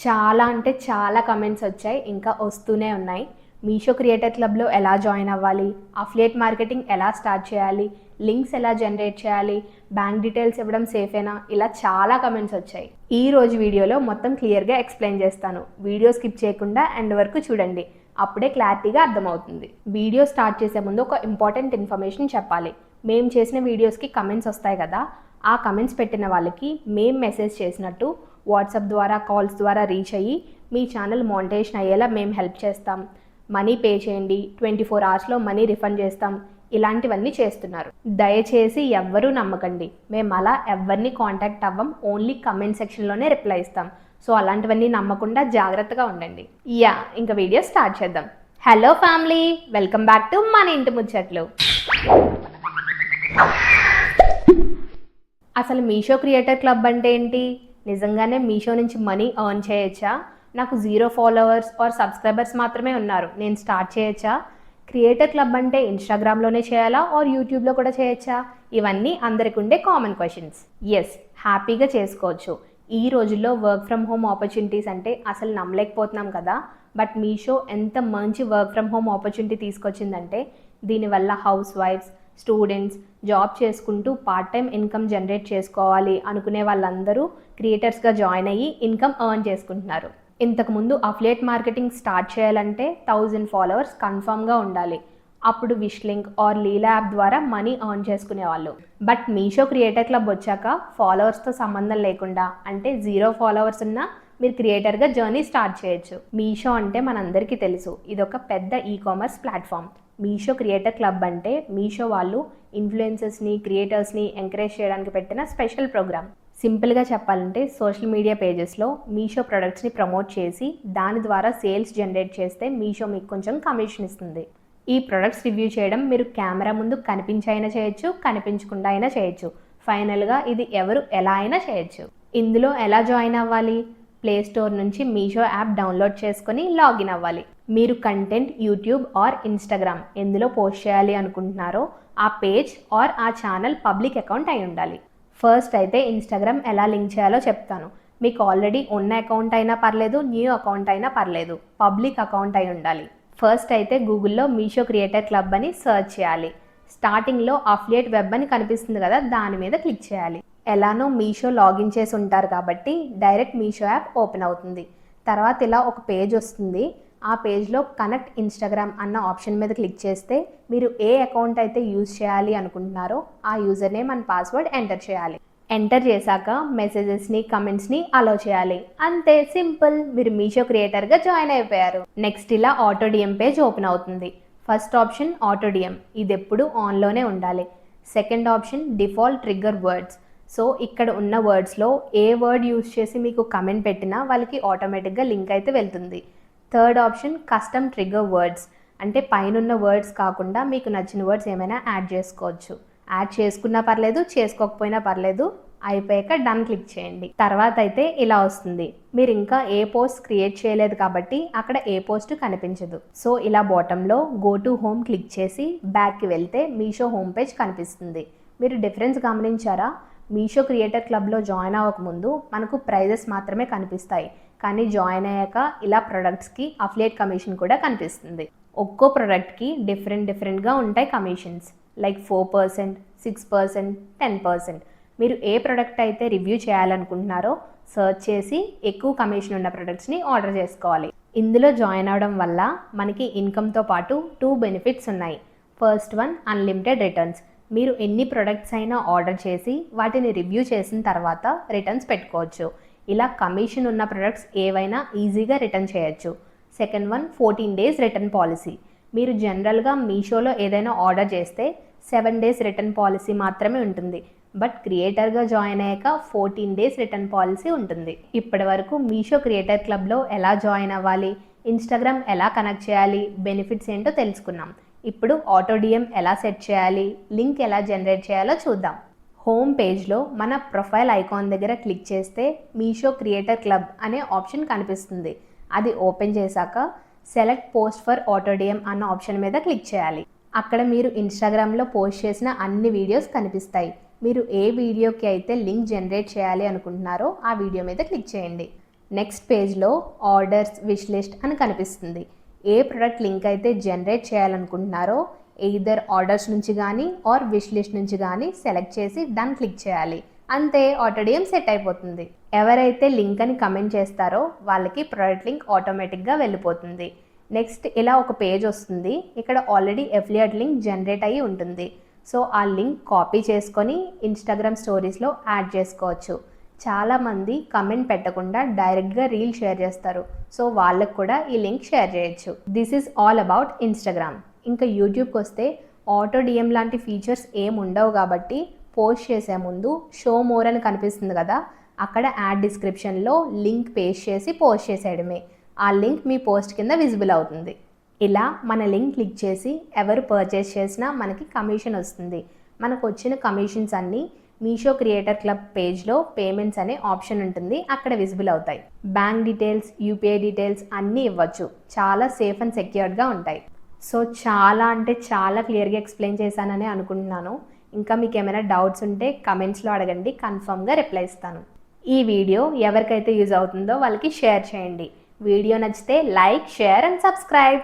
చాలా అంటే చాలా కమెంట్స్ వచ్చాయి, ఇంకా వస్తూనే ఉన్నాయి. మీషో క్రియేటర్ క్లబ్లో ఎలా జాయిన్ అవ్వాలి, అఫిలియేట్ మార్కెటింగ్ ఎలా స్టార్ట్ చేయాలి, లింక్స్ ఎలా జనరేట్ చేయాలి, బ్యాంక్ డీటెయిల్స్ ఇవ్వడం సేఫేనా, ఇలా చాలా కమెంట్స్ వచ్చాయి. ఈ రోజు వీడియోలో మొత్తం క్లియర్గా ఎక్స్ప్లెయిన్ చేస్తాను. వీడియో స్కిప్ చేయకుండా ఎండ్ వరకు చూడండి, అప్పుడే క్లారిటీగా అర్థమవుతుంది. వీడియో స్టార్ట్ చేసే ముందు ఒక ఇంపార్టెంట్ ఇన్ఫర్మేషన్ చెప్పాలి. మేము చేసిన వీడియోస్కి కమెంట్స్ వస్తాయి కదా, ఆ కమెంట్స్ పెట్టిన వాళ్ళకి మేము మెసేజ్ చేసినట్టు వాట్సాప్ ద్వారా, కాల్స్ ద్వారా రీచ్ అయ్యి మీ ఛానల్ మానిటైజేషన్ అయ్యేలా మేము హెల్ప్ చేస్తాం. మనీ పే చేయండి, 24 అవర్స్లో మనీ రిఫండ్ చేస్తాం, ఇలాంటివన్నీ చేస్తున్నారు. దయచేసి ఎవ్వరూ నమ్మకండి. మేము అలా ఎవరిని కాంటాక్ట్ అవ్వం, ఓన్లీ కమెంట్ సెక్షన్లోనే రిప్లై ఇస్తాం. సో అలాంటివన్నీ నమ్మకుండా జాగ్రత్తగా ఉండండి. ఇంకా వీడియో స్టార్ట్ చేద్దాం. Hello family, welcome back to మన ఇంటి ముచ్చట్లు. అసలు మీషో క్రియేటర్ క్లబ్ అంటే ఏంటి? నిజంగానే మీషో నుంచి మనీ ఎర్న్ చేయొచ్చా? నాకు 0 ఫాలోవర్స్ ఆర్ సబ్స్క్రైబర్స్ మాత్రమే ఉన్నారు, నేను స్టార్ట్ చేయొచ్చా? క్రియేటర్ క్లబ్ అంటే ఇన్స్టాగ్రామ్లోనే చేయాలా ఆర్ యూట్యూబ్లో కూడా చేయొచ్చా? ఇవన్నీ అందరికి ఉండే కామన్ క్వశ్చన్స్. ఎస్, హ్యాపీగా చేసుకోవచ్చు. ఈ రోజుల్లో వర్క్ ఫ్రమ్ హోమ్ ఆపర్చునిటీస్ అంటే అసలు నమ్మలేకపోతున్నాం కదా. బట్ మీషో ఎంత మంచి వర్క్ ఫ్రమ్ హోమ్ ఆపర్చునిటీ తీసుకొచ్చిందంటే దీనివల్ల హౌస్ వైఫ్స్, స్టూడెంట్స్, జాబ్ చేసుకుంటూ పార్ట్ టైం ఇన్కమ్ జనరేట్ చేసుకోవాలి అనుకునే వాళ్ళందరూ క్రియేటర్స్గా జాయిన్ అయ్యి ఇన్కమ్ ఎర్న్ చేసుకుంటున్నారు. ఇంతకుముందు అఫిలియేట్ మార్కెటింగ్ స్టార్ట్ చేయాలంటే 1000 ఫాలోవర్స్ కన్ఫామ్గా ఉండాలి. అప్పుడు wish link or Leela app ద్వారా మనీ ఎర్న్ చేసుకునేవాళ్ళు. బట్ మీషో క్రియేటర్ క్లబ్ వచ్చాక ఫాలోవర్స్తో సంబంధం లేకుండా, అంటే 0 ఫాలోవర్స్ ఉన్నా మీరు క్రియేటర్గా జర్నీ స్టార్ట్ చేయొచ్చు. మీషో అంటే మనందరికీ తెలుసు, ఇదొక పెద్ద e commerce platform. Meesho creator club అంటే మీషో వాళ్ళు ఇన్ఫ్లుయెన్సర్స్ని, క్రియేటర్స్ని ఎంకరేజ్ చేయడానికి పెట్టిన స్పెషల్ ప్రోగ్రామ్. సింపుల్గా చెప్పాలంటే సోషల్ మీడియా పేజెస్లో మీషో ప్రొడక్ట్స్ని ప్రమోట్ చేసి దాని ద్వారా సేల్స్ జనరేట్ చేస్తే మీషో మీకు కొంచెం కమిషన్ ఇస్తుంది. ఈ ప్రొడక్ట్స్ రివ్యూ చేయడం మీరు కెమెరా ముందు కనిపించైనా చేయొచ్చు, కనిపించకుండా అయినా చేయొచ్చు. ఫైనల్గా ఇది ఎవరు ఎలా అయినా చేయొచ్చు. ఇందులో ఎలా జాయిన్ అవ్వాలి? ప్లే స్టోర్ నుంచి మీషో యాప్ డౌన్లోడ్ చేసుకొని లాగిన్ అవ్వాలి. మీరు కంటెంట్ యూట్యూబ్ ఆర్ ఇన్స్టాగ్రామ్ ఎందులో పోస్ట్ చేయాలి అనుకుంటున్నారో ఆ పేజ్ ఆర్ ఆ ఛానల్ పబ్లిక్ అకౌంట్ అయి ఉండాలి. ఫస్ట్ అయితే ఇన్స్టాగ్రామ్ ఎలా లింక్ చేయాలో చెప్తాను. మీకు ఆల్రెడీ ఉన్న అకౌంట్ అయినా పర్లేదు, న్యూ అకౌంట్ అయినా పర్లేదు, పబ్లిక్ అకౌంట్ అయి ఉండాలి. ఫస్ట్ అయితే గూగుల్లో మీషో క్రియేటర్ క్లబ్ అని సర్చ్ చేయాలి. స్టార్టింగ్లో అఫిలియేట్ వెబ్ అని కనిపిస్తుంది కదా, దాని మీద క్లిక్ చేయాలి. ఎలానో మీషో లాగిన్ చేసి ఉంటారు కాబట్టి డైరెక్ట్ మీషో యాప్ ఓపెన్ అవుతుంది. తర్వాత ఇలా ఒక పేజ్ వస్తుంది. ఆ పేజ్లో కనెక్ట్ ఇన్స్టాగ్రామ్ అన్న ఆప్షన్ మీద క్లిక్ చేస్తే మీరు ఏ అకౌంట్ అయితే యూజ్ చేయాలి అనుకుంటున్నారో ఆ user name and password enter చేయాలి. ఎంటర్ చేశాక మెసేజెస్ని, కమెంట్స్ని అలో చేయాలి. అంతే, సింపుల్, మీరు మీషో క్రియేటర్గా జాయిన్ అయిపోయారు. నెక్స్ట్ ఇలా ఆటో డిఎం పేజ్ ఓపెన్ అవుతుంది. ఫస్ట్ ఆప్షన్ ఆటో డిఎం, ఇది ఎప్పుడు ఆన్లోనే ఉండాలి. Second option default trigger words. So ఇక్కడ ఉన్న వర్డ్స్లో ఏ వర్డ్ యూజ్ చేసి మీకు కమెంట్ పెట్టినా వాళ్ళకి ఆటోమేటిక్గా లింక్ అయితే వెళ్తుంది. Third option custom trigger words, అంటే పైనున్న వర్డ్స్ కాకుండా మీకు నచ్చిన వర్డ్స్ ఏమైనా యాడ్ చేసుకోవచ్చు. యాడ్ చేసుకున్నా పర్లేదు, చేసుకోకపోయినా పర్లేదు. అయిపోయాక డన్ క్లిక్ చేయండి. తర్వాత అయితే ఇలా వస్తుంది. మీరు ఇంకా ఏ పోస్ట్ క్రియేట్ చేయలేదు కాబట్టి అక్కడ ఏ పోస్ట్ కనిపించదు. సో ఇలా బాటంలో గో టు హోమ్ క్లిక్ చేసి బ్యాక్కి వెళ్తే మీషో హోమ్ పేజ్ కనిపిస్తుంది. మీరు డిఫరెన్స్ గమనించారా? మీషో క్రియేటర్ క్లబ్లో జాయిన్ అవ్వకముందు మనకు ప్రైజెస్ మాత్రమే కనిపిస్తాయి, కానీ జాయిన్ అయ్యాక ఇలా ప్రొడక్ట్స్కి అఫిలియేట్ కమిషన్ కూడా కనిపిస్తుంది. ఒక్కో ప్రొడక్ట్కి డిఫరెంట్గా ఉంటాయి కమిషన్స్, లైక్ 4%, 6%, 10%. మీరు ఏ ప్రొడక్ట్ అయితే రివ్యూ చేయాలనుకుంటున్నారో సర్చ్ చేసి ఎక్కువ కమిషన్ ఉన్న ప్రొడక్ట్స్ని ఆర్డర్ చేసుకోవాలి. ఇందులో జాయిన్ అవడం వల్ల మనకి ఇన్కమ్తో పాటు 2 బెనిఫిట్స్ ఉన్నాయి. First one, unlimited returns. మీరు ఎన్ని ప్రొడక్ట్స్ అయినా ఆర్డర్ చేసి వాటిని రివ్యూ చేసిన తర్వాత రిటర్న్స్ పెట్టుకోవచ్చు. ఇలా కమిషన్ ఉన్న ప్రొడక్ట్స్ ఏవైనా ఈజీగా రిటర్న్ చేయొచ్చు. Second one, 14 days return policy. మీరు జనరల్గా మీషోలో ఏదైనా ఆర్డర్ చేస్తే 7 డేస్ రిటర్న్ పాలసీ మాత్రమే ఉంటుంది. బట్ క్రియేటర్గా జాయిన్ అయ్యాక 14 డేస్ రిటర్న్ పాలసీ ఉంటుంది. ఇప్పటి వరకు మీషో క్రియేటర్ క్లబ్లో ఎలా జాయిన్ అవ్వాలి, ఇన్స్టాగ్రామ్ ఎలా కనెక్ట్ చేయాలి, బెనిఫిట్స్ ఏంటో తెలుసుకున్నాం. ఇప్పుడు ఆటో డిఎం ఎలా సెట్ చేయాలి, లింక్ ఎలా జనరేట్ చేయాలో చూద్దాం. హోమ్ పేజ్లో మన ప్రొఫైల్ ఐకాన్ దగ్గర క్లిక్ చేస్తే మీషో క్రియేటర్ క్లబ్ అనే ఆప్షన్ కనిపిస్తుంది. అది ఓపెన్ చేశాక select post for auto DM అన్న ఆప్షన్ మీద క్లిక్ చేయాలి. అక్కడ మీరు ఇన్స్టాగ్రామ్లో పోస్ట్ చేసిన అన్ని వీడియోస్ కనిపిస్తాయి. మీరు ఏ వీడియోకి అయితే లింక్ జనరేట్ చేయాలి అనుకుంటున్నారో ఆ వీడియో మీద క్లిక్ చేయండి. నెక్స్ట్ పేజ్లో ఆర్డర్స్, విష్ లిస్ట్ అని కనిపిస్తుంది. ఏ ప్రొడక్ట్ లింక్ అయితే జనరేట్ చేయాలనుకుంటున్నారో ఎయిదర్ ఆర్డర్స్ నుంచి కానీ ఆర్ విష్ లిస్ట్ నుంచి కానీ సెలెక్ట్ చేసి డన్ క్లిక్ చేయాలి. అంతే, ఆటోడియం సెట్ అయిపోతుంది. ఎవరైతే లింక్ అని కమెంట్ చేస్తారో వాళ్ళకి ప్రొడక్ట్ లింక్ ఆటోమేటిక్గా వెళ్ళిపోతుంది. నెక్స్ట్ ఇలా ఒక పేజ్ వస్తుంది. ఇక్కడ ఆల్రెడీ ఎఫిలియేట్ లింక్ జనరేట్ అయ్యి ఉంటుంది. సో ఆ లింక్ కాపీ చేసుకొని ఇన్స్టాగ్రామ్ స్టోరీస్లో యాడ్ చేసుకోవచ్చు. చాలామంది కమెంట్ పెట్టకుండా డైరెక్ట్గా రీల్ షేర్ చేస్తారు. సో వాళ్ళకు కూడా ఈ లింక్ షేర్ చేయొచ్చు. This is all about Instagram. ఇంకా యూట్యూబ్కి వస్తే ఆటో డిఎం లాంటి ఫీచర్స్ ఏం ఉండవు కాబట్టి పోస్ట్ చేసే ముందు షో మోర్ అని కనిపిస్తుంది కదా, అక్కడ యాడ్ డిస్క్రిప్షన్లో లింక్ పేస్ట్ చేసి పోస్ట్ చేసేయడమే. ఆ లింక్ మీ పోస్ట్ కింద విజిబుల్ అవుతుంది. ఇలా మన లింక్ క్లిక్ చేసి ఎవరు పర్చేస్ చేసినా మనకి కమిషన్ వస్తుంది. మనకు వచ్చిన కమిషన్స్ అన్నీ మీషో క్రియేటర్ క్లబ్ పేజ్లో పేమెంట్స్ అనే ఆప్షన్ ఉంటుంది, అక్కడ విజిబుల్ అవుతాయి. బ్యాంక్ డీటెయిల్స్, యూపీఐ డీటెయిల్స్ అన్నీ ఇవ్వచ్చు. చాలా సేఫ్ అండ్ సెక్యూర్డ్గా ఉంటాయి. సో చాలా అంటే చాలా క్లియర్గా ఎక్స్ప్లెయిన్ చేశానని అనుకుంటున్నాను. ఇంకా మీకు ఏమైనా డౌట్స్ ఉంటే కమెంట్స్లో అడగండి, కన్ఫర్మ్గా రిప్లై ఇస్తాను. ఈ వీడియో ఎవరికైతే యూజ్ అవుతుందో వాళ్ళకి షేర్ చేయండి. వీడియో నచ్చితే లైక్, షేర్ అండ్ సబ్స్క్రైబ్.